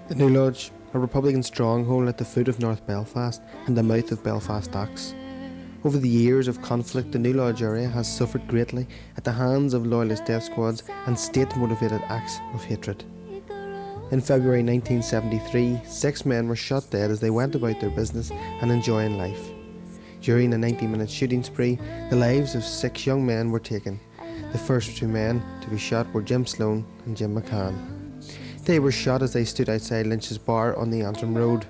The New Lodge, a Republican stronghold at the foot of North Belfast and the mouth of Belfast Docks. Over the years of conflict, the New Lodge area has suffered greatly at the hands of loyalist death squads and state-motivated acts of hatred. In February 1973, 6 men were shot dead as they went about their business and enjoying life. During a 90-minute shooting spree, the lives of 6 young men were taken. The first 2 men to be shot were Jim Sloan and Jim McCann. They were shot as they stood outside Lynch's bar on the Antrim Road,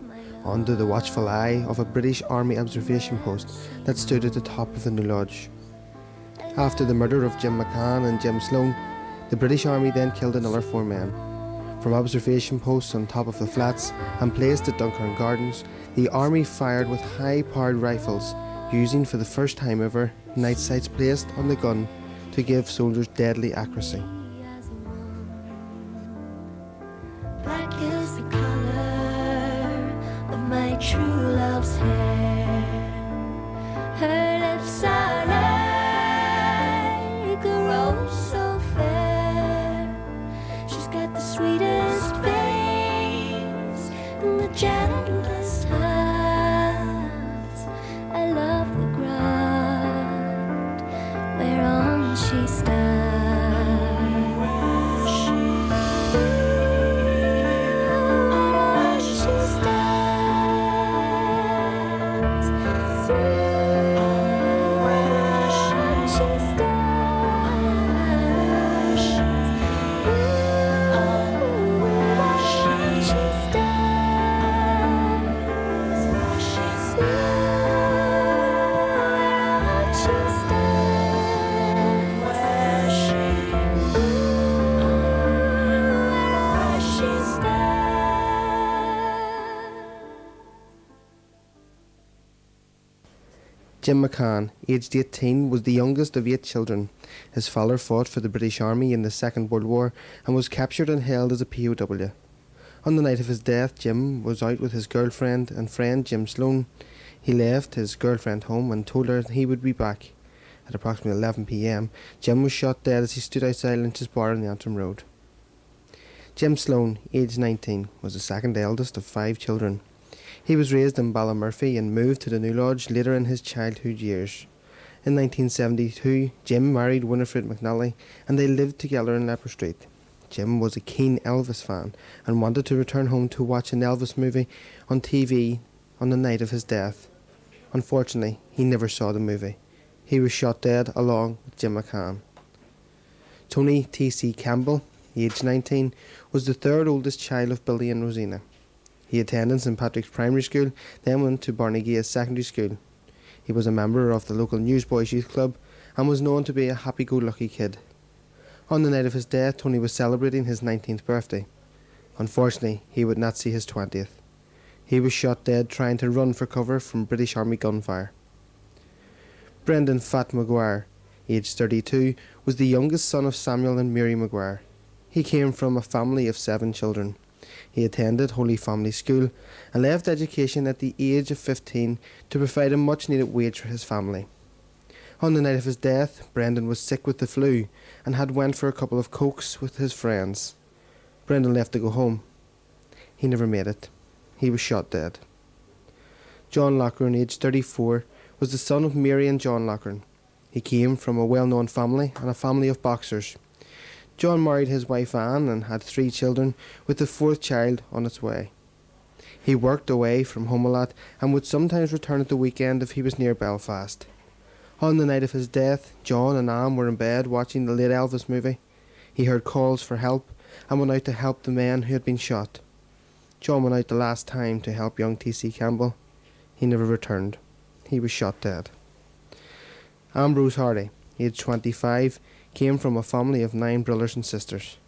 under the watchful eye of a British Army observation post that stood at the top of the New Lodge. After the murder of Jim McCann and Jim Sloan, the British Army then killed another 4 men. From observation posts on top of the flats and placed at Dunkirk Gardens, the Army fired with high-powered rifles, using for the first time ever night sights placed on the gun to give soldiers deadly accuracy. Black is the color of my true love's hair. Her lips are like a rose so fair. She's got the sweetest face and the gentlest hands. I love the ground whereon she stands. Jim McCann, aged 18, was the youngest of 8 children. His father fought for the British Army in the Second World War and was captured and held as a POW. On the night of his death, Jim was out with his girlfriend and friend Jim Sloan. He left his girlfriend home and told her he would be back. At approximately 11 p.m, Jim was shot dead as he stood outside Lynch's bar on the Antrim Road. Jim Sloan, aged 19, was the second eldest of 5 children. He was raised in Ballymurphy and moved to the New Lodge later in his childhood years. In 1972, Jim married Winifred McNally and they lived together in Leper Street. Jim was a keen Elvis fan and wanted to return home to watch an Elvis movie on TV on the night of his death. Unfortunately, he never saw the movie. He was shot dead along with Jim McCann. Tony T.C. Campbell, aged 19, was the 3rd oldest child of Billy and Rosina. He attended St Patrick's Primary School, then went to Barnegate Secondary School. He was a member of the local Newsboys Youth Club and was known to be a happy-go-lucky kid. On the night of his death, Tony was celebrating his 19th birthday. Unfortunately, he would not see his 20th. He was shot dead trying to run for cover from British Army gunfire. Brendan Fat Maguire, aged 32, was the youngest son of Samuel and Mary Maguire. He came from a family of 7 children. He attended Holy Family School and left education at the age of 15 to provide a much-needed wage for his family. On the night of his death, Brendan was sick with the flu and had went for a couple of cokes with his friends. Brendan left to go home. He never made it. He was shot dead. John Loughran, aged 34, was the son of Mary and John Loughran. He came from a well-known family and a family of boxers. John married his wife Anne and had 3 children, with the 4th child on its way. He worked away from home a lot and would sometimes return at the weekend if he was near Belfast. On the night of his death, John and Anne were in bed watching the late Elvis movie. He heard calls for help and went out to help the men who had been shot. John went out the last time to help young T.C. Campbell. He never returned. He was shot dead. Ambrose Hardy, aged 25, came from a family of 9 brothers and sisters.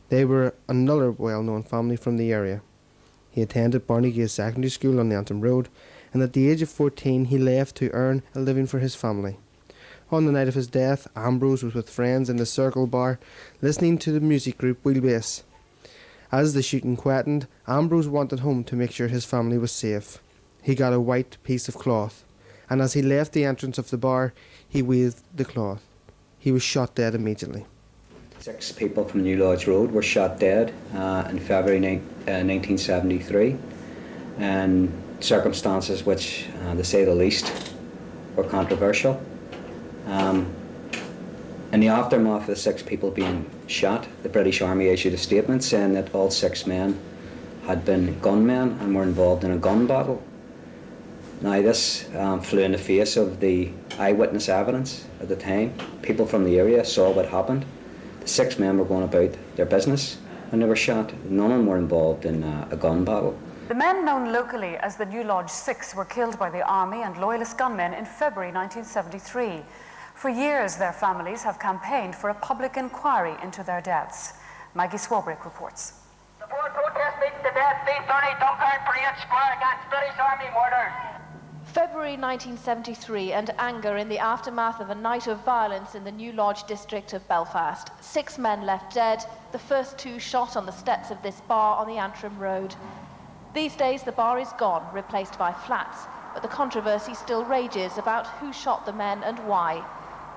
They were another well-known family from the area. He attended Barnegate Secondary School on the Antrim Road, and at the age of 14 he left to earn a living for his family. On the night of his death, Ambrose was with friends in the Circle Bar, listening to the music group Wheelbase. As the shooting quietened, Ambrose wanted home to make sure his family was safe. He got a white piece of cloth, and as he left the entrance of the bar, he waved the cloth. He was shot dead immediately. 6 people from New Lodge Road were shot dead in February 1973, and circumstances which, to say the least, were controversial. In the aftermath of the 6 people being shot, the British Army issued a statement saying that all 6 men had been gunmen and were involved in a gun battle. Now this flew in the face of the eyewitness evidence at the time. People from the area saw what happened. The 6 men were going about their business when they were shot. None of them were involved in a gun battle. The men known locally as the New Lodge Six were killed by the army and loyalist gunmen in February 1973. For years, their families have campaigned for a public inquiry into their deaths. Maggie Swabrick reports. The 4 protest meetings today at 3:30 Dunkirk Parade Square against British Army murders. February 1973, and anger in the aftermath of a night of violence in the New Lodge district of Belfast. 6 men left dead, the first 2 shot on the steps of this bar on the Antrim Road. These days the bar is gone, replaced by flats, but the controversy still rages about who shot the men and why.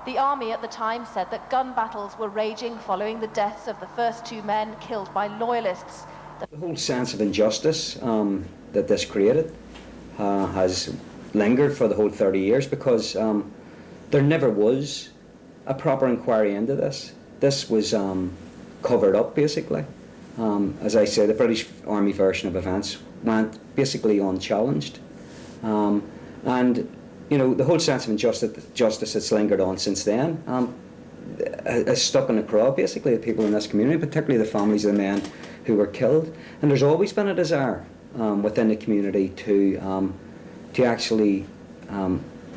The army at the time said that gun battles were raging following the deaths of the first 2 men killed by loyalists. The whole sense of injustice that this created has lingered for the whole 30 years because there never was a proper inquiry into this. This was covered up basically. As I say, the British Army version of events went basically unchallenged. And you know, the whole sense of injustice that's lingered on since then has stuck in the craw, basically, the people in this community, particularly the families of the men who were killed. And there's always been a desire within the community to actually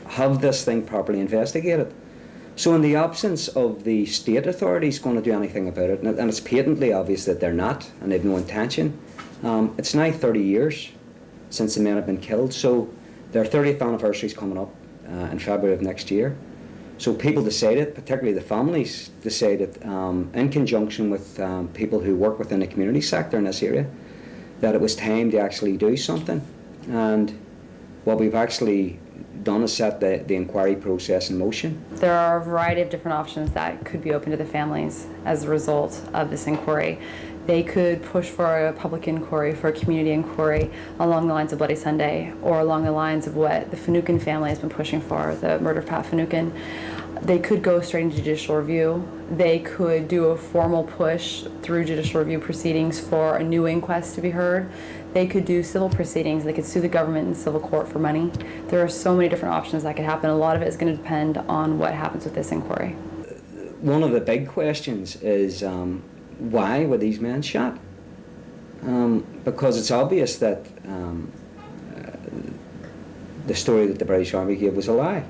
have this thing properly investigated. So in the absence of the state authorities going to do anything about it, and it's patently obvious that they're not, and they've no intention, it's now 30 years since the men have been killed. So their 30th anniversary is coming up in February of next year. So people decided, particularly the families, decided in conjunction with people who work within the community sector in this area, that it was time to actually do something. And what we've actually done is set the inquiry process in motion. There are a variety of different options that could be open to the families as a result of this inquiry. They could push for a public inquiry, for a community inquiry along the lines of Bloody Sunday, or along the lines of what the Finucane family has been pushing for, the murder of Pat Finucane. They could go straight into judicial review. They could do a formal push through judicial review proceedings for a new inquest to be heard. They could do civil proceedings. They could sue the government in civil court for money. There are so many different options that could happen. A lot of it is going to depend on what happens with this inquiry. One of the big questions is why were these men shot? Because it's obvious that the story that the British Army gave was a lie.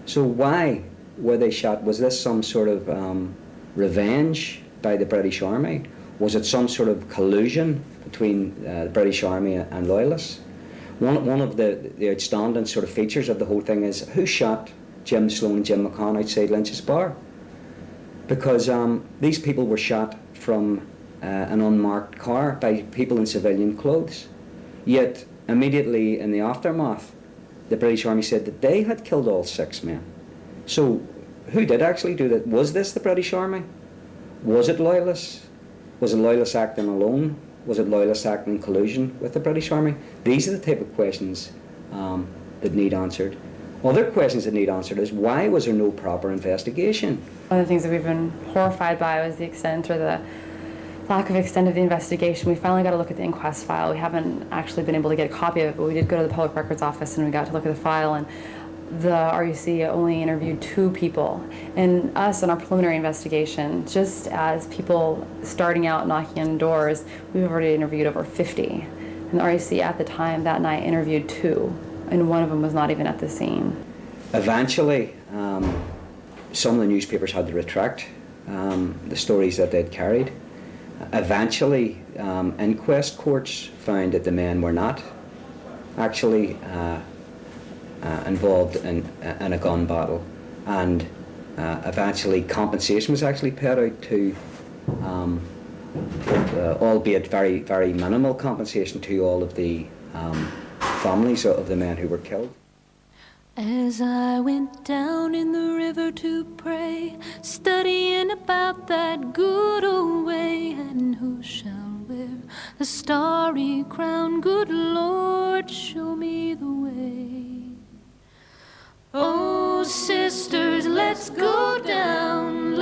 So why were they shot? Was this some sort of revenge by the British Army? Was it some sort of collusion between the British Army and loyalists? One of the outstanding sort of features of the whole thing is who shot Jim Sloan and Jim McCann outside Lynch's bar? Because these people were shot from an unmarked car by people in civilian clothes. Yet immediately in the aftermath, the British Army said that they had killed all 6 men. So who did actually do that? Was this the British Army? Was it loyalists? Was it loyalists acting alone? Was it loyalists acting in collusion with the British Army? These are the type of questions that need answered. Other questions that need answered is why was there no proper investigation? One of the things that we've been horrified by was the extent or the lack of extent of the investigation. We finally got to look at the inquest file. We haven't actually been able to get a copy of it, but we did go to the Public Records Office and we got to look at the file, and the RUC only interviewed 2 people. And us, in our preliminary investigation, just as people starting out knocking on doors, we've already interviewed over 50. And the RUC at the time that night interviewed 2, and one of them was not even at the scene. Eventually, some of the newspapers had to retract the stories that they'd carried. Eventually, inquest courts found that the men were not actually involved in a gun battle, and eventually compensation was actually paid out to, albeit very, very minimal compensation, to all of the families of the men who were killed. As I went down in the river to pray, studying about that good old way, and who shall wear the starry crown? Good Lord, show me the way. Oh, sisters, let's go down,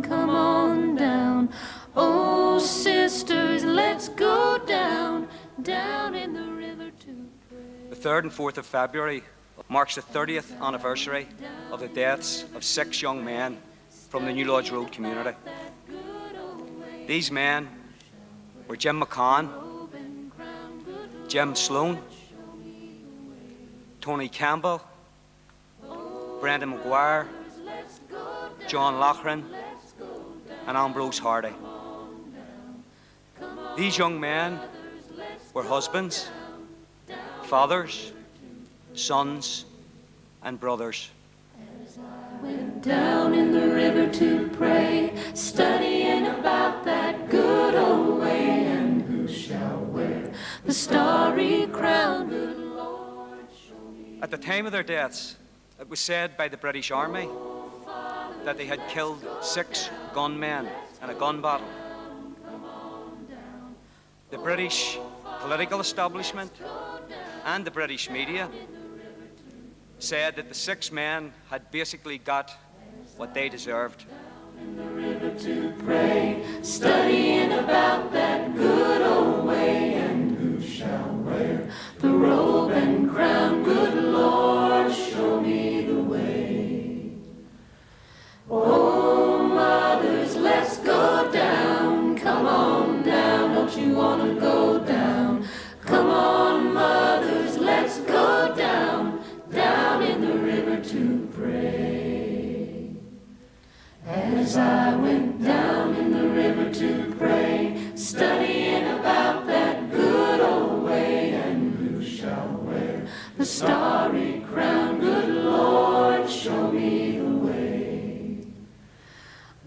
come on down. Oh, sisters, let's go down in the river to pray. The 3rd and 4th of February marks the 30th anniversary of the deaths of 6 young men from the New Lodge Road community. These men were Jim McCann, Jim Sloan, Tony Campbell, Brendan McGuire, John Loughran, and Ambrose Hardy. These young men were husbands, fathers, sons, and brothers. Went down in the river to pray, studying about that good old way, and who shall wear the starry crown? Good Lord, show me. At the time of their deaths, it was said by the British Army that they had killed 6 gunmen in a gun battle. The British political establishment and the British media said that the 6 men had basically got what they deserved. In the river to pray, studying about that good old way, and who shall wear the robe and crown? Good Lord, show me the way. Oh, mothers, let's go down, come on down, don't you want to go down? Come on, mothers, let's go down in the river to pray. As I went down in the river to pray, studying about that good old way, and who shall wear the starry crown? Good Lord, show me the way.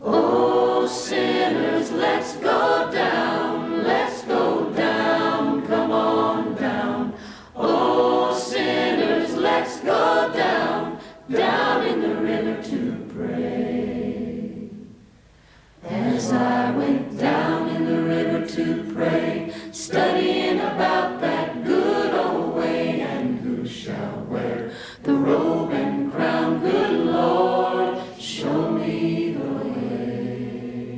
Oh, sinners, let's go down, come on down. Oh, sinners, let's go down in the river to pray. As I went down in the river to pray, studying about that good old way, and who shall wear the robe and crown? Good Lord, show me the way.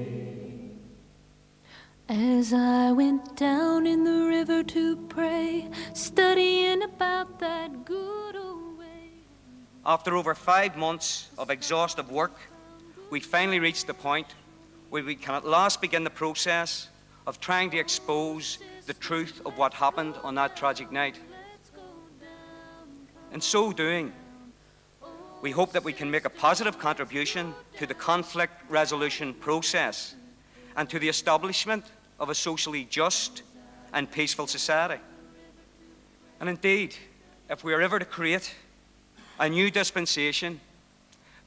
As I went down in the river to pray, studying about that good old way. After over 5 months of exhaustive work, we finally reached the point where we can at last begin the process of trying to expose the truth of what happened on that tragic night. In so doing, we hope that we can make a positive contribution to the conflict resolution process and to the establishment of a socially just and peaceful society. And indeed, if we are ever to create a new dispensation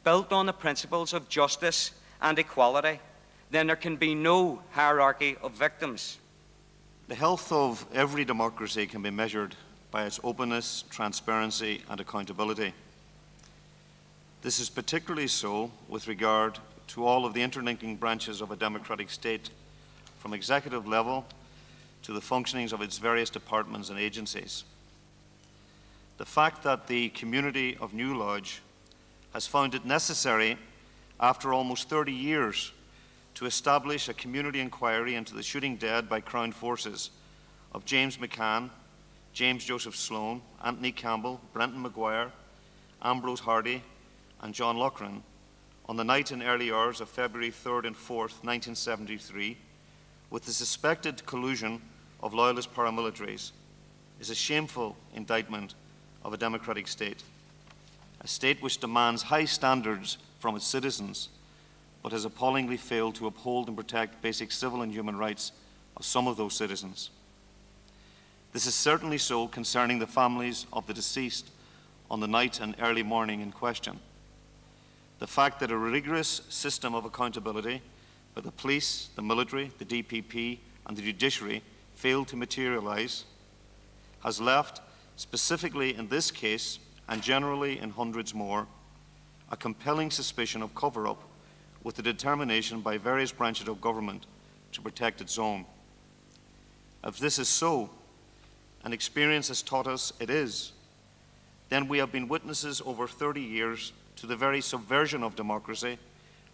built on the principles of justice and equality, then there can be no hierarchy of victims. The health of every democracy can be measured by its openness, transparency, and accountability. This is particularly so with regard to all of the interlinking branches of a democratic state, from executive level to the functionings of its various departments and agencies. The fact that the community of New Lodge has found it necessary, after almost 30 years, to establish a community inquiry into the shooting dead by Crown forces of James McCann, James Joseph Sloan, Anthony Campbell, Brendan McGuire, Ambrose Hardy, and John Loughran on the night and early hours of February 3rd and 4th, 1973, with the suspected collusion of loyalist paramilitaries, is a shameful indictment of a democratic state, a state which demands high standards from its citizens, but has appallingly failed to uphold and protect basic civil and human rights of some of those citizens. This is certainly so concerning the families of the deceased on the night and early morning in question. The fact that a rigorous system of accountability by the police, the military, the DPP, and the judiciary failed to materialize has left specifically in this case, and generally in hundreds more, a compelling suspicion of cover-up with the determination by various branches of government to protect its own. If this is so, and experience has taught us it is, then we have been witnesses over 30 years to the very subversion of democracy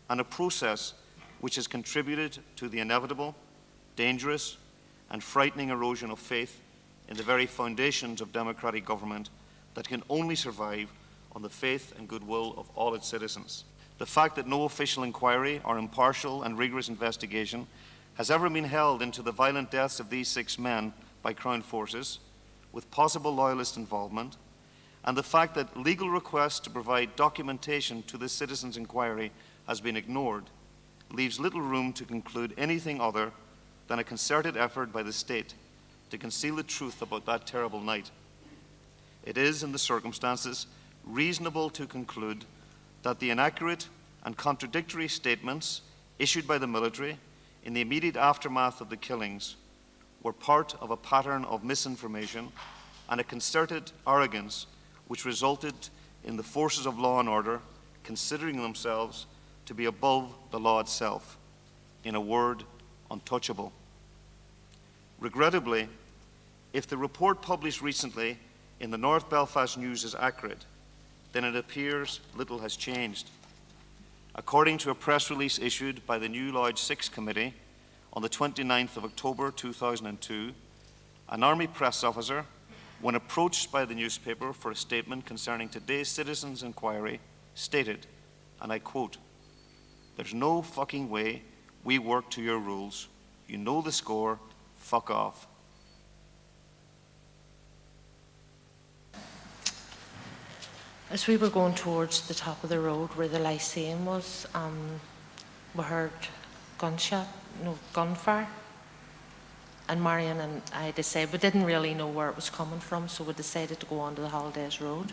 and a process which has contributed to the inevitable, dangerous, and frightening erosion of faith in the very foundations of democratic government that can only survive on the faith and goodwill of all its citizens. The fact that no official inquiry or impartial and rigorous investigation has ever been held into the violent deaths of these 6 men by Crown forces, with possible loyalist involvement, and the fact that legal requests to provide documentation to this citizens' inquiry has been ignored, leaves little room to conclude anything other than a concerted effort by the state to conceal the truth about that terrible night. It is, in the circumstances, reasonable to conclude that the inaccurate and contradictory statements issued by the military in the immediate aftermath of the killings were part of a pattern of misinformation and a concerted arrogance which resulted in the forces of law and order considering themselves to be above the law itself, in a word, untouchable. Regrettably, if the report published recently in the North Belfast News is accurate, then it appears little has changed. According to a press release issued by the New Lodge 6 Committee on the 29th of October 2002, an Army press officer, when approached by the newspaper for a statement concerning today's citizens' inquiry, stated, and I quote, "There's no fucking way we work to your rules. You know the score, fuck off." As we were going towards the top of the road where the Lyceum was, we heard gunfire. And Marion and I decided, we didn't really know where it was coming from, so we decided to go onto the Holidays Road.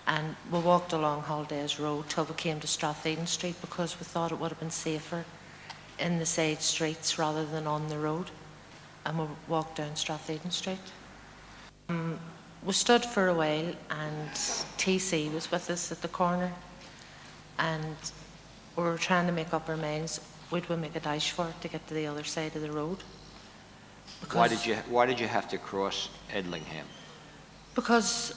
And we walked along Holidays Road till we came to Stratheden Street because we thought it would have been safer in the side streets rather than on the road. And we walked down Stratheden Street. We stood for a while and TC was with us at the corner and we were trying to make up our minds, would we make a dash for it to get to the other side of the road? Why did you have to cross Edlingham? Because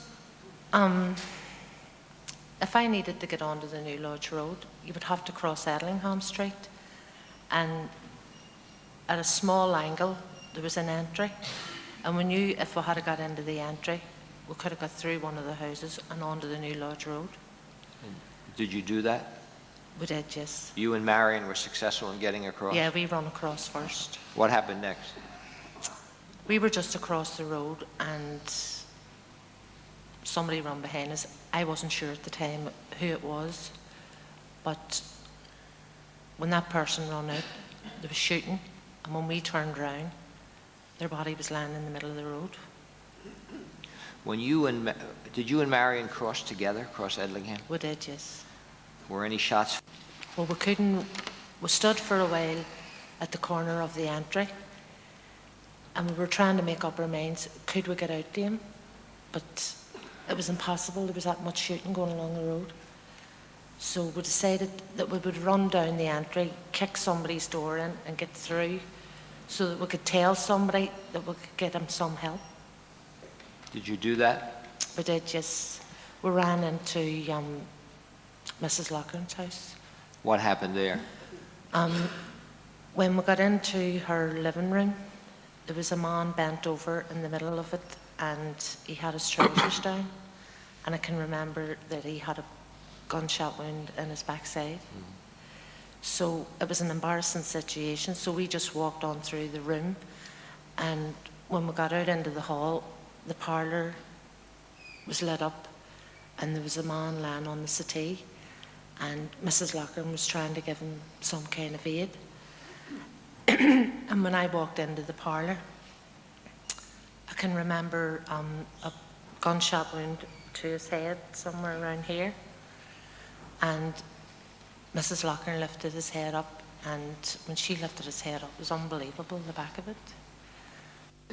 if I needed to get onto the New Lodge Road, you would have to cross Edlingham Street, and at a small angle there was an entry, and we knew if we had got into the entry we could have got through one of the houses and onto the New Lodge Road. Did you do that? We did, yes. You and Marion were successful in getting across? Yeah, we run across first. What happened next? We were just across the road and somebody ran behind us. I wasn't sure at the time who it was, but when that person ran out, they were shooting, and when we turned round, their body was lying in the middle of the road. Did you and Marion cross together, cross Edlingham? We did, yes. Were any shots? Well, we stood for a while at the corner of the entry, and we were trying to make up our minds, could we get out to him? But it was impossible, there was that much shooting going along the road. So we decided that we would run down the entry, kick somebody's door in and get through so that we could tell somebody that we could get him some help. Did you do that? We did, yes. We ran into Mrs. Loughran's house. What happened there? When we got into her living room, there was a man bent over in the middle of it and he had his trousers down, and I can remember that he had a gunshot wound in his backside. So it was an embarrassing situation, so we just walked on through the room, and when we got out into the hall, the parlour was lit up and there was a man lying on the settee, and Mrs. Loughran was trying to give him some kind of aid. And when I walked into the parlour, I can remember a gunshot wound to his head somewhere around here, and Mrs. Loughran lifted his head up, and when she lifted his head up, it was unbelievable, the back of it.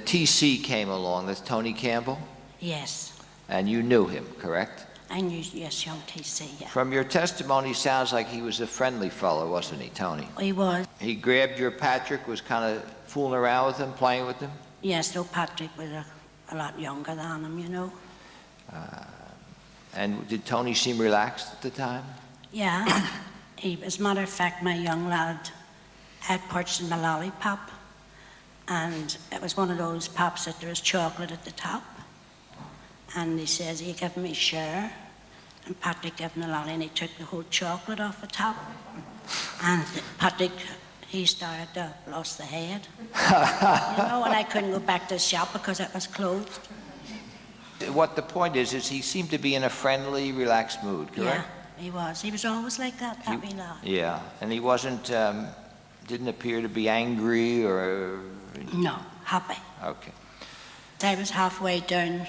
TC came along, that's Tony Campbell, Yes, and you knew him, correct? I knew, yes, young TC, yeah. From your testimony, sounds like he was a friendly fellow, wasn't he, Tony? He was, He grabbed your Patrick, was kind of fooling around with him, playing with him? yes, though Patrick was a lot younger than him, you know. And did Tony seem relaxed at the time? Yeah, as a matter of fact, my young lad had purchased him a lollipop, and it was one of those pops that there was chocolate at the top. And he says, he gave me a share, and Patrick gave him the lolly, and he took the whole chocolate off the top. And Patrick, he started to lost the head. You know, and I couldn't go back to the shop because it was closed. What the point is he seemed to be in a friendly, relaxed mood, correct? Yeah, he was. He was always like that, happy lad. Yeah, and he wasn't, didn't appear to be angry or... No, happy. Okay. I was halfway down,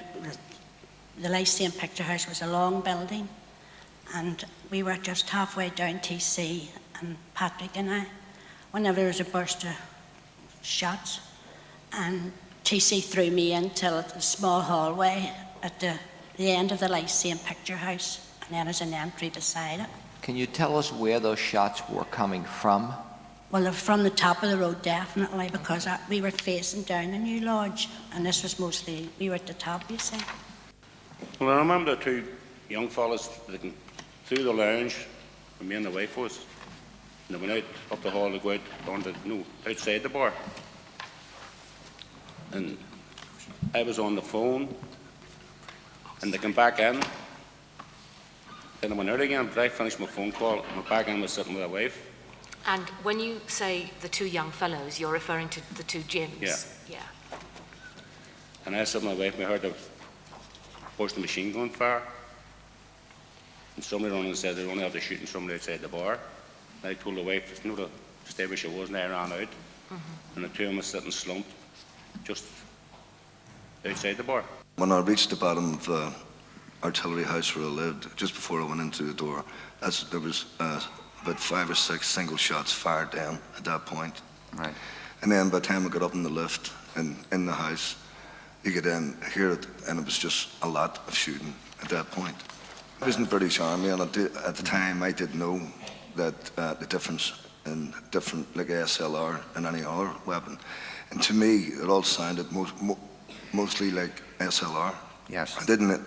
the Lyceum Picture House was a long building, and we were just halfway down TC, and Patrick and I, whenever there was a burst of shots, and TC threw me into a small hallway at the end of the Lyceum Picture House, and then there's an entry beside it. Can you tell us where those shots were coming from? Well, they're from the top of the road, definitely, because we were facing down the New Lodge, and this was mostly, we were at the top, you see. Well, I remember the two young fellas looking through the lounge when me and the wife was, and they went out up the hall to go out on the, outside the bar. And I was on the phone, and they came back in. Then I went out again, but I finished my phone call, and my back in was sitting with the wife. And when you say the two young fellows, you're referring to the two Jims? Yeah. Yeah. And I said to my wife, I heard the burst of machine gun fire. And somebody running and said they only after shooting somebody outside the bar. And I told the wife, to stay where she was, and I ran out. And the two of them were sitting slumped just outside the bar. When I reached the bottom of Artillery House where I lived, just before I went into the door, there was about 5 or 6 single shots fired down at that point. Right. And then by the time I got up in the lift and in the house, you could then hear it, and it was just a lot of shooting at that point. I was in the British Army, and at the time I didn't know that the difference in different, like SLR and any other weapon. And to me, it all sounded mostly like SLR. Yes. I didn't,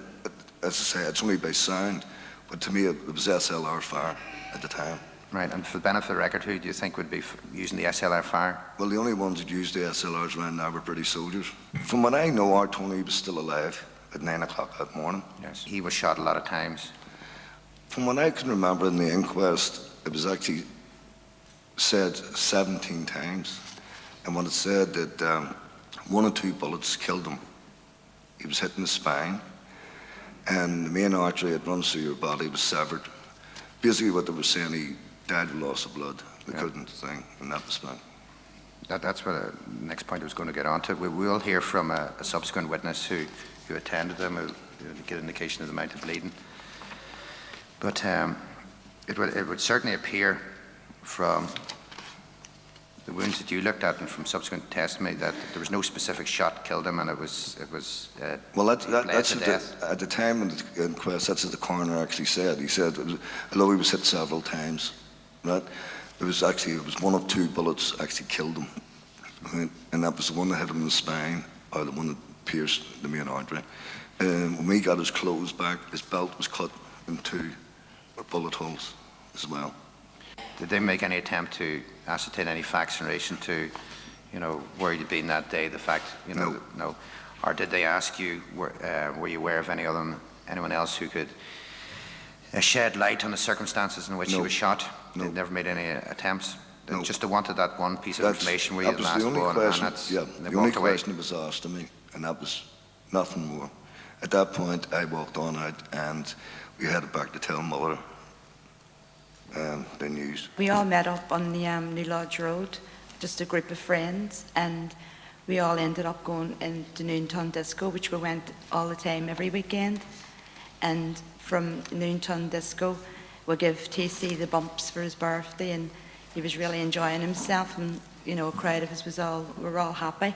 as I say, it's only by sound, but to me it was SLR fire at the time. Right, and for the benefit of the record, who do you think would be using the SLR fire? Well, the only ones that used the SLRs around now were British soldiers. From what I know, our Tony was still alive at 9 o'clock that morning. Yes. He was shot a lot of times. From what I can remember in the inquest, it was actually said 17 times. And when it said that 1 or 2 bullets killed him, he was hit in the spine, and the main artery that runs through your body was severed. Basically what they were saying, he died of loss of blood. They couldn't think in that respect. That's what the next point I was going to get on to. We will hear from a subsequent witness who attended them, who get an indication of the amount of bleeding. But it would certainly appear from the wounds that you looked at and from subsequent testimony that there was no specific shot killed him, and it was well, that's at the time in the inquest, that's what the coroner actually said. He said, although he was hit several times, right, it was 1 or 2 bullets actually killed him, right? And that was the one that hit him in the spine, or the one that pierced the main artery. And when we got his clothes back, his belt was cut in 2 bullet holes as well. Did they make any attempt to ascertain any facts in relation to, where you'd been that day, the fact, no? Or did they ask you, were you aware of anyone else who could shed light on the circumstances in which he was shot? No. They never made any attempts? No. Just they wanted that one piece of information where you that was asked the only question, the only question that was asked to me, and that was nothing more. At that point, I walked on out, and we headed back to tell Mother the news. We all met up on the New Lodge Road, just a group of friends, and we all ended up going into Noonton Disco, which we went all the time, every weekend. And from Noonton Disco, we give TC the bumps for his birthday, and he was really enjoying himself, and a crowd of us were all happy.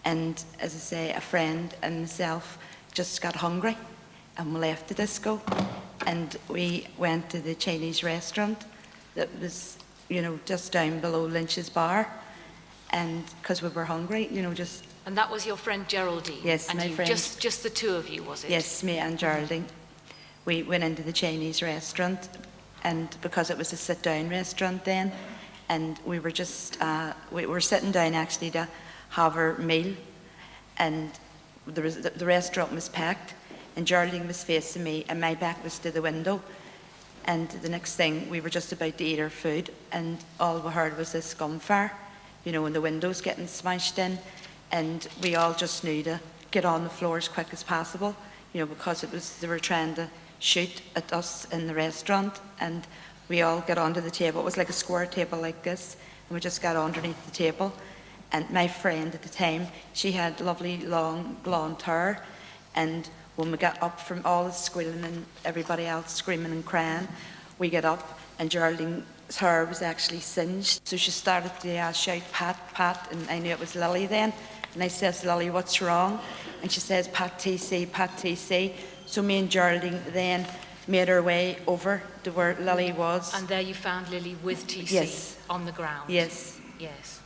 And as I say, a friend and myself just got hungry and we left the disco and we went to the Chinese restaurant that was, you know, just down below Lynch's bar, and because we were hungry, you know, just... And that was your friend Geraldine? Yes, and my you, friend. Just the two of you, was it? Yes, me and Geraldine. We went into the Chinese restaurant, and because it was a sit-down restaurant then, and we were just, we were sitting down actually to have our meal, and the restaurant was packed, and Geraldine was facing me, and my back was to the window, and the next thing, we were just about to eat our food, and all we heard was this gunfire, you know, and the windows getting smashed in, and we all just knew to get on the floor as quick as possible, you know, because it was, they were trying to shoot at us in the restaurant, and we all got onto the table. It was like a square table like this, and we just got underneath the table. And my friend at the time, she had lovely long blonde hair, and when we got up from all the squealing and everybody else screaming and crying, we got up, and Geraldine's hair was actually singed. So she started to shout, "Pat, Pat," and I knew it was Lily then. And I says, "Lily, what's wrong?" And she says, "Pat TC, Pat TC." So me and Geraldine then made our way over to where Lily was. And there you found Lily with TC Yes. on the ground? Yes. Yes.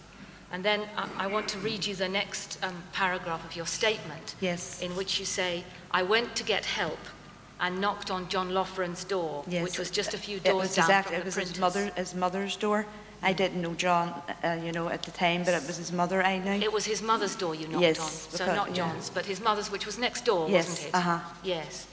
And then I want to read you the next paragraph of your statement. Yes. In which you say, "I went to get help and knocked on John Loughran's door," Yes. which was just a few It doors was down exactly, from it the was printers. his mother's door. I didn't know John, you know, at the time, but it was his mother I knew. It was his mother's door you knocked Yes, on, so because- not yeah. John's, but his mother's, which was next door, Yes, wasn't it? uh-huh. Yes.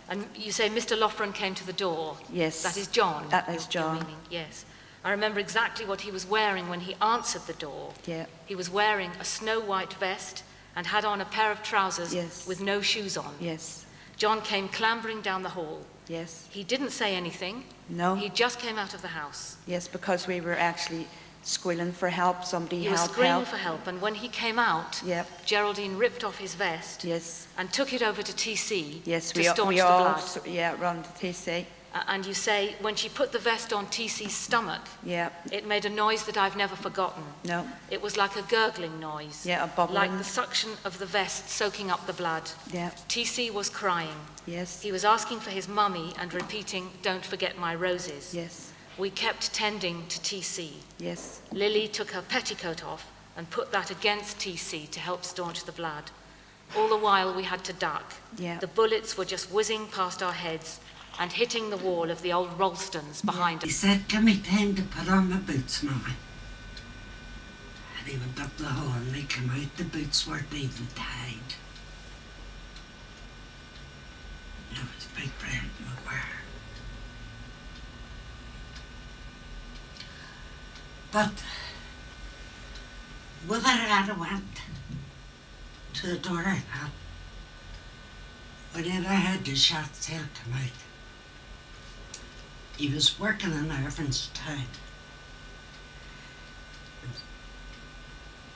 And you say Mr. Loughran came to the door. Yes. That is John. That is you're John. meaning, yes. I remember exactly what he was wearing when he answered the door. Yeah. He was wearing a snow-white vest and had on a pair of trousers Yes. with no shoes on. Yes. John came clambering down the hall. Yes. He didn't say anything. No. He just came out of the house. Yes, because we were actually squealing for help. Somebody He was help, screaming help. for help, and when he came out, Yep. Geraldine ripped off his vest Yes. and took it over to TC Yes, to we staunch the all, blood. yeah, run to TC. And you say when she put the vest on TC's stomach, Yeah. it made a noise that I've never forgotten. No. It was like a gurgling noise. Yeah, a bubbling. Like the suction of the vest soaking up the blood. Yeah. TC was crying. Yes. He was asking for his mummy and repeating, "Don't forget my roses." Yes. We kept tending to TC. Yes. Lily took her petticoat off and put that against TC to help staunch the blood. All the while we had to duck. Yeah. The bullets were just whizzing past our heads and hitting the wall of the old Ralstons behind He us. said, "Give me time to put on my boots, Mummy." And he went up the hall and they came out, the boots weren't even tied. And it was Big Brent McGuire. But whether I went to the door or not, whenever I had the shots tail come out, he was working in Irvinstown.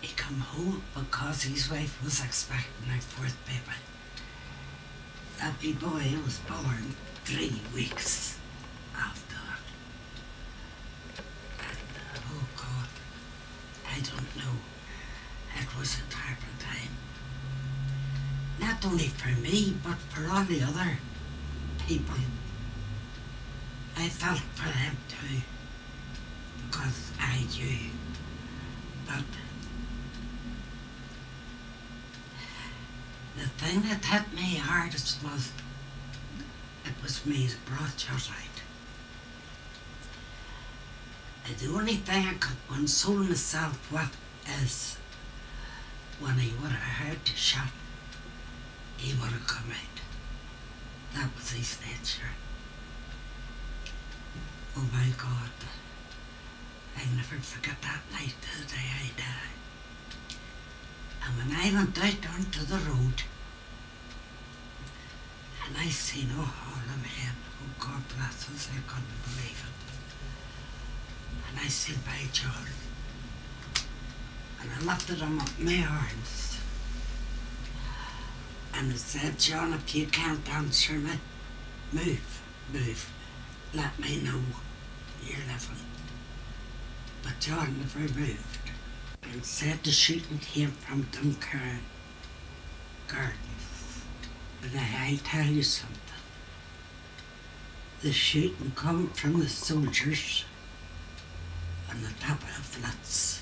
He come home because his wife was expecting a fourth baby. That wee boy was born 3 weeks after that. And, oh God, I don't know. It was a terrible time. Not only for me, but for all the other people. I felt for them too, because I knew. But the thing that hit me hardest was it was me that brought you out. And the only thing I could console myself with is when he would have heard the shot, he would have come out. That was his nature. Oh my God, I'll never forget that night till the day I die. And when I went out onto the road, and I seen O'Hallam Hen, oh God bless us, I couldn't believe it. And I seen by John, and I lifted him up in my arms. And I said, "John, if you can't answer me, move, let me know you're living." But John never moved. and said the shooting came from Dunkirk Garden. But I tell you something. The shooting come from the soldiers on the top of the flats.